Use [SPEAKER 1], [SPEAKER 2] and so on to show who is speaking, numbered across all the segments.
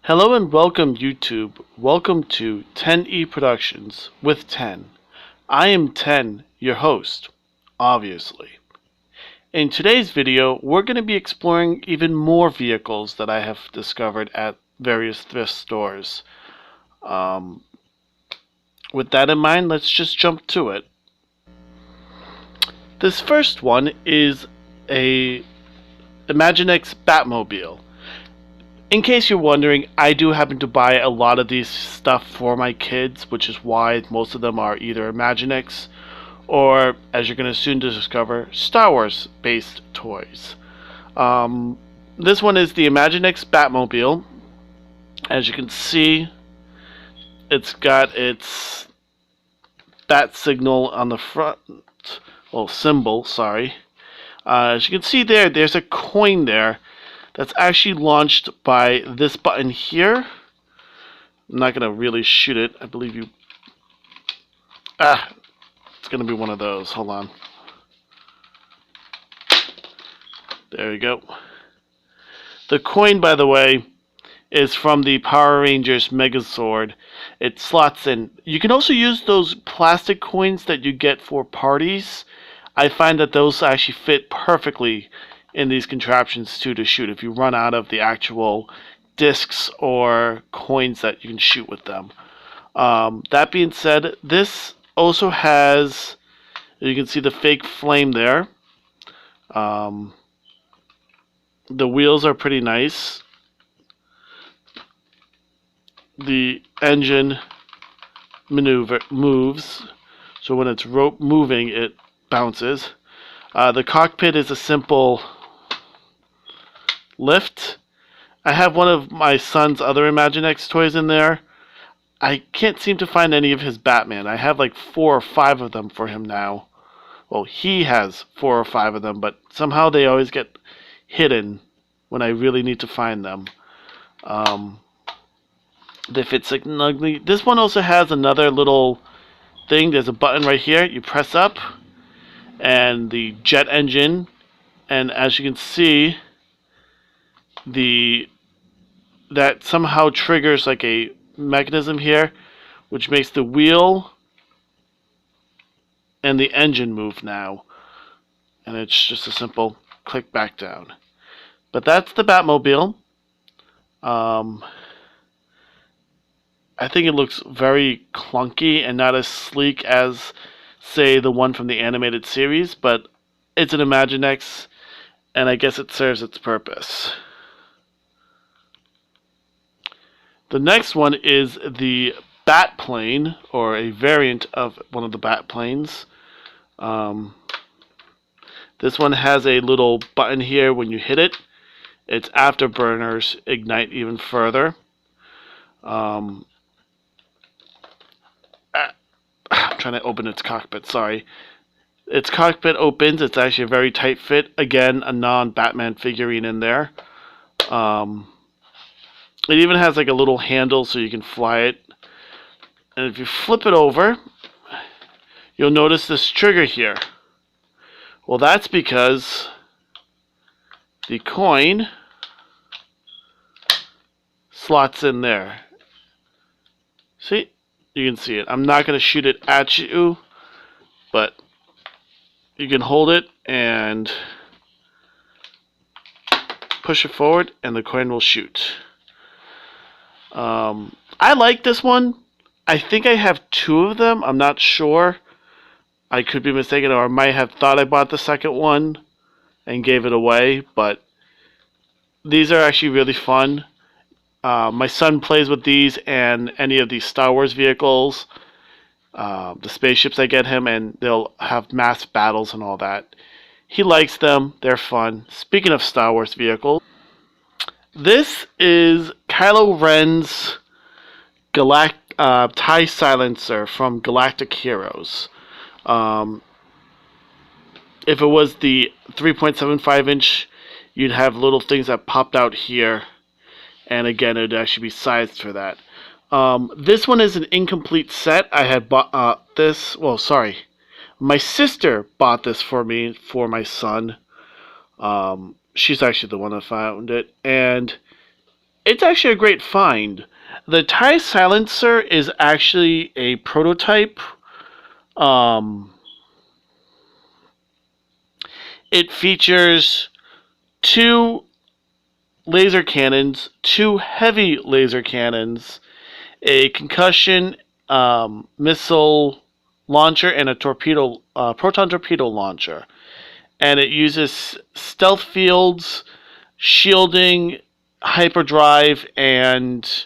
[SPEAKER 1] Hello and welcome YouTube. Welcome to 10E Productions with 10. I am 10, your host, obviously. In today's video, we're going to be exploring even more vehicles that I have discovered at various thrift stores. With that in mind, let's just jump to it. This first one is a Imaginext Batmobile. In case you're wondering, I do happen to buy a lot of these stuff for my kids, which is why most of them are either Imaginext or, as you're going to soon discover, Star Wars based toys. This one is the Imaginext Batmobile. As you can see, it's got its bat signal on the front, well, symbol, sorry. As you can see there's a coin there that's actually launched by this button here. I'm not going to really shoot it. I believe you... it's going to be one of those. Hold on. There we go. The coin, by the way, is from the Power Rangers Megazord. It slots in. You can also use those plastic coins that you get for parties. I find that those actually fit perfectly in these contraptions too to shoot if you run out of the actual discs or coins that you can shoot with them. That being said, this also has, you can see the fake flame there. The wheels are pretty nice. The engine moves, so when it's moving it bounces. The cockpit is a simple lift. I have one of my son's other Imaginext toys in there. I can't seem to find any of his Batman. I have like 4 or 5 of them for him now. Well, he has 4 or 5 of them, but somehow they always get hidden when I really need to find them. They fit snugly. This one also has another little thing. There's a button right here. You press up, and the jet engine, and as you can see, that somehow triggers like a mechanism here, which makes the wheel and the engine move now, and it's just a simple click back down. But that's the Batmobile. I think it looks very clunky and not as sleek as, say, the one from the animated series, but it's an Imaginext, and I guess it serves its purpose. The next one is the Bat Plane, or a variant of one of the Bat Planes. This one has a little button here. When you hit it, its afterburners ignite even further. I'm trying to open its cockpit, sorry. Its cockpit opens. It's actually a very tight fit. Again, a non-Batman figurine in there. It even has like a little handle so you can fly it. And if you flip it over, you'll notice this trigger here. Well, that's because the coin slots in there. See? You can see it. I'm not going to shoot it at you, but you can hold it and push it forward and the coin will shoot. I like this one. I think I have 2 of them. I'm not sure. I could be mistaken, or I might have thought I bought the second one and gave it away, but these are actually really fun. My son plays with these and any of these Star Wars vehicles, the spaceships I get him, and they'll have mass battles and all that. He likes them. They're fun. Speaking of Star Wars vehicles, this is Kylo Ren's TIE Silencer from Galactic Heroes. If it was the 3.75 inch, you'd have little things that popped out here. And again, it would actually be sized for that. This one is an incomplete set. I had bought this. Well, sorry. My sister bought this for me, for my son. She's actually the one that found it. And It's actually a great find. The TIE Silencer is actually a prototype. Um, it features two laser cannons, two heavy laser cannons, a concussion missile launcher, and a proton torpedo launcher. And it uses stealth fields, shielding, hyperdrive, and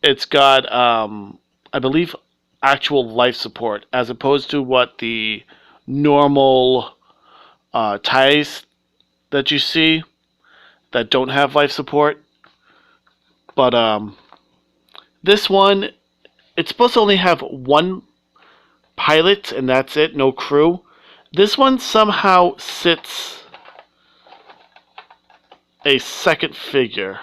[SPEAKER 1] it's got, I believe, actual life support as opposed to what the normal ties that you see that don't have life support. But this one, it's supposed to only have one pilot and that's it, no crew. This one somehow sits a second figure.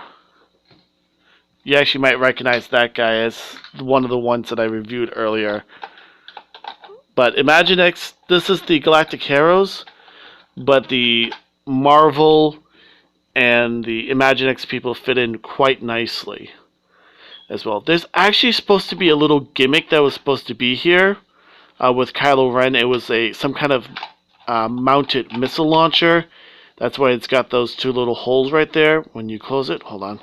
[SPEAKER 1] You actually might recognize that guy as one of the ones that I reviewed earlier. But Imaginext, this is the Galactic Heroes, but the Marvel and the Imaginext people fit in quite nicely as well. There's actually supposed to be a little gimmick that was supposed to be here with Kylo Ren. It was some kind of mounted missile launcher. That's why it's got those two little holes right there when you close it. Hold on.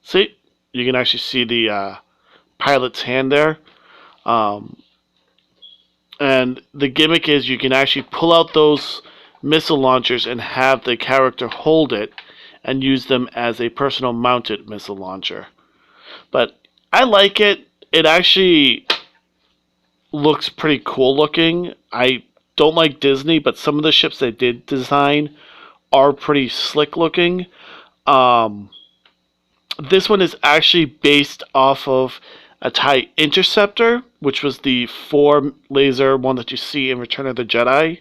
[SPEAKER 1] See? You can actually see the pilot's hand there. And the gimmick is you can actually pull out those missile launchers and have the character hold it and use them as a personal mounted missile launcher. But I like it. It actually looks pretty cool looking. I don't like Disney, but some of the ships they did design are pretty slick looking. This one is actually based off of a TIE Interceptor, which was the 4-laser one that you see in Return of the Jedi.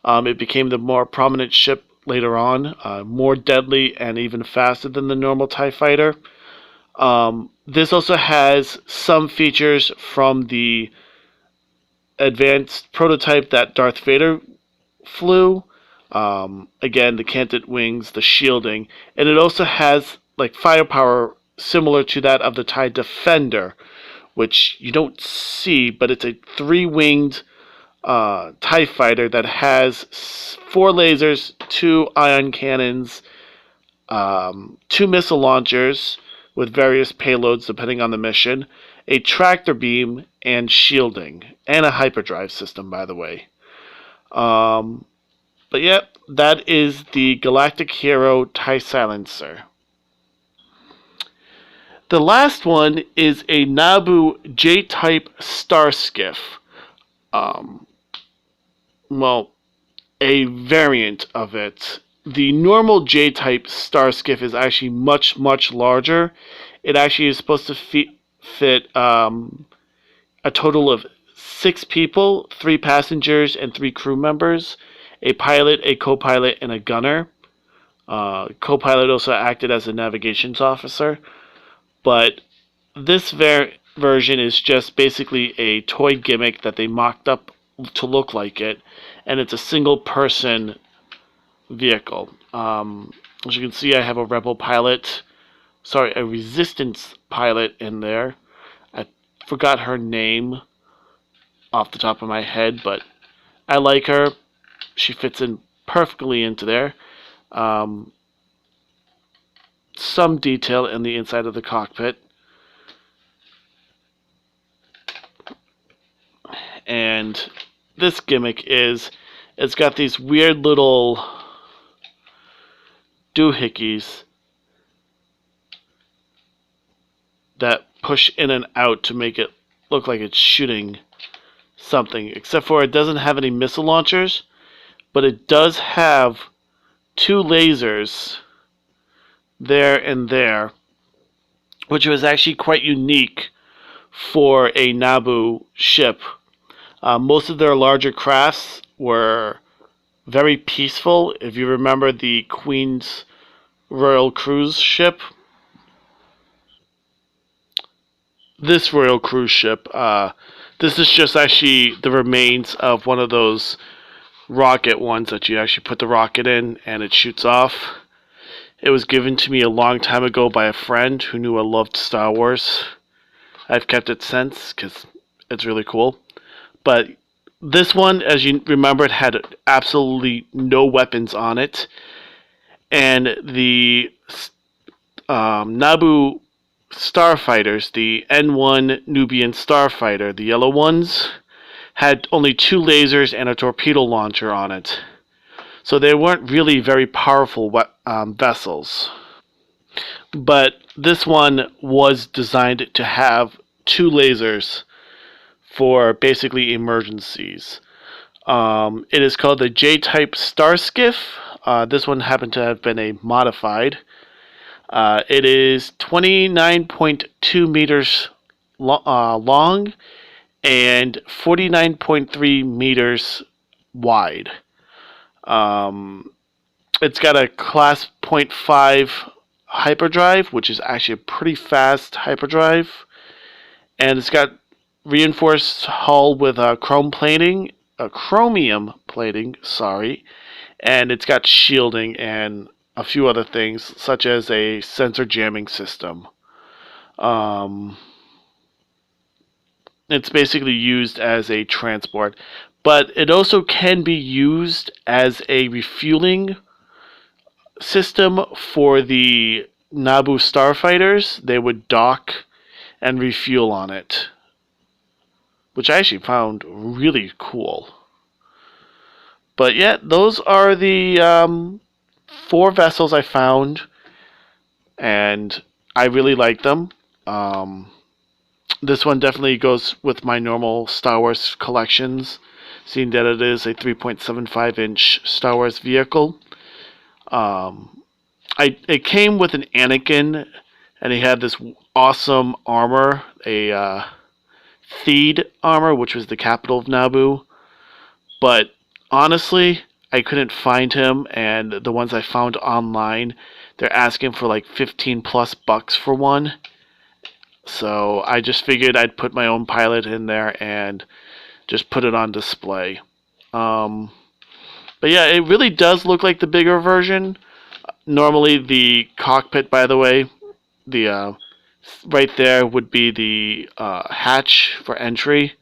[SPEAKER 1] It became the more prominent ship later on, more deadly and even faster than the normal TIE fighter. This also has some features from the advanced prototype that Darth Vader flew. Again, the canted wings, the shielding, and it also has like firepower similar to that of the TIE Defender, which you don't see, but it's a 3-winged TIE fighter that has 4 lasers, 2 ion cannons, 2 missile launchers with various payloads depending on the mission, a tractor beam, and shielding, and a hyperdrive system, by the way. But yep, that is the Galactic Hero TIE Silencer. The last one is a Naboo J-type star skiff. Well, a variant of it. The normal J-type star skiff is actually much, much larger. It actually is supposed to fit a total of 6 people, 3 passengers, and 3 crew members. A pilot, a co-pilot, and a gunner. Co-pilot also acted as a navigations officer. But this version is just basically a toy gimmick that they mocked up to look like it, and it's a single-person vehicle. As you can see, I have a Rebel pilot, a Resistance pilot in there. I forgot her name off the top of my head, but I like her. She fits in perfectly into there. Some detail in the inside of the cockpit. And this gimmick is, it's got these weird little doohickeys that push in and out to make it look like it's shooting something, except for it doesn't have any missile launchers, but it does have 2 lasers there and there, which was actually quite unique for a Naboo ship. Most of their larger crafts were very peaceful. If you remember the Queen's Royal Cruise ship, this Royal Cruise ship, this is just actually the remains of one of those rocket ones that you actually put the rocket in and it shoots off. It was given to me a long time ago by a friend who knew I loved Star Wars. I've kept it since because it's really cool. But this one, as you remember, it had absolutely no weapons on it. And the Naboo starfighters, the N1 Nubian starfighter, the yellow ones, had only 2 lasers and a torpedo launcher on it. So they weren't really very powerful vessels. But this one was designed to have 2 lasers for basically emergencies. It is called the J-type Star Skiff. This one happened to have been a modified. It is 29.2 meters long and 49.3 meters wide. It's got a class 0.5 hyperdrive, which is actually a pretty fast hyperdrive. And it's got reinforced hull with chromium plating, and it's got shielding and a few other things, such as a sensor jamming system. It's basically used as a transport, but it also can be used as a refueling system for the Naboo starfighters. They would dock and refuel on it, which I actually found really cool. But yeah, those are the 4 vessels I found, and I really like them. This one definitely goes with my normal Star Wars collections, seeing that it is a 3.75-inch Star Wars vehicle. It came with an Anakin, and he had this awesome armor, a Theed armor, which was the capital of Naboo. But honestly, I couldn't find him, and the ones I found online, they're asking for like 15 plus bucks for one. So I just figured I'd put my own pilot in there and just put it on display. But yeah, it really does look like the bigger version. Normally the cockpit, by the way, the right there would be the hatch for entry.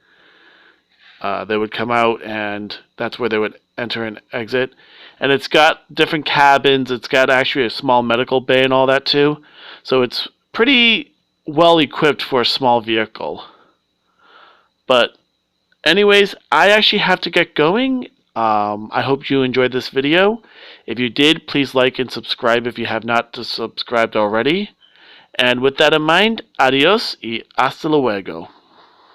[SPEAKER 1] They would come out, and that's where they would enter and exit. And it's got different cabins. It's got actually a small medical bay and all that too. So it's pretty well equipped for a small vehicle. But anyways, I actually have to get going. I hope you enjoyed this video. If you did, please like and subscribe if you have not subscribed already. And with that in mind, adios y hasta luego.